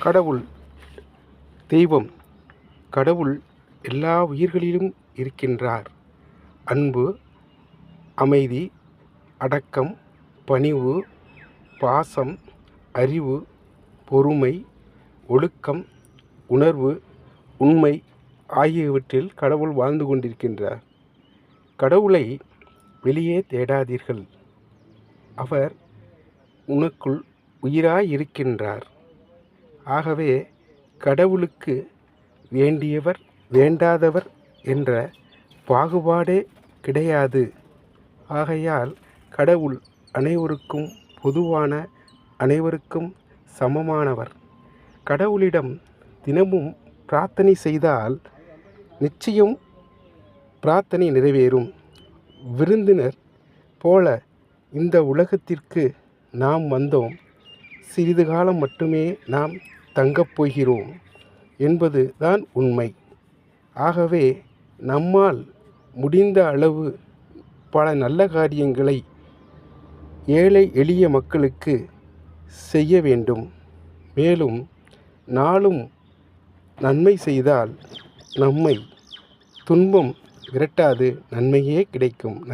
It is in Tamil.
கடவுள் தெய்வம். கடவுள் எல்லா உயிர்களிலும் இருக்கின்றார். அன்பு, அமைதி, அடக்கம், பணிவு, பாசம், அறிவு, பொறுமை, ஒழுக்கம், உணர்வு, உண்மை ஆகியவற்றில் கடவுள் வாழ்ந்து கொண்டிருக்கின்றார். கடவுளை வெளியே தேடாதீர்கள். அவர் உனக்குள் உயிராய் இருக்கின்றார். ஆகவே கடவுளுக்கு வேண்டியவர் வேண்டாதவர் என்ற பாகுபாடே கிடையாது. ஆகையால் கடவுள் அனைவருக்கும் பொதுவான, அனைவருக்கும் சமமானவர். கடவுளிடம் தினமும் பிரார்த்தனை செய்தால் நிச்சயம் பிரார்த்தனை நிறைவேறும். விருந்தினர் போல இந்த உலகத்திற்கு நாம் வந்தோம். சிறிது காலம் மட்டுமே நாம் தங்கப் போகிறோம் என்பது தான் உண்மை. ஆகவே நம்மால் முடிந்த அளவு பல நல்ல காரியங்களை ஏழை எளிய மக்களுக்கு செய்ய வேண்டும். மேலும் நாளும் நன்மை செய்தால் நம்மை துன்பம் விரட்டாது, நன்மையே கிடைக்கும்.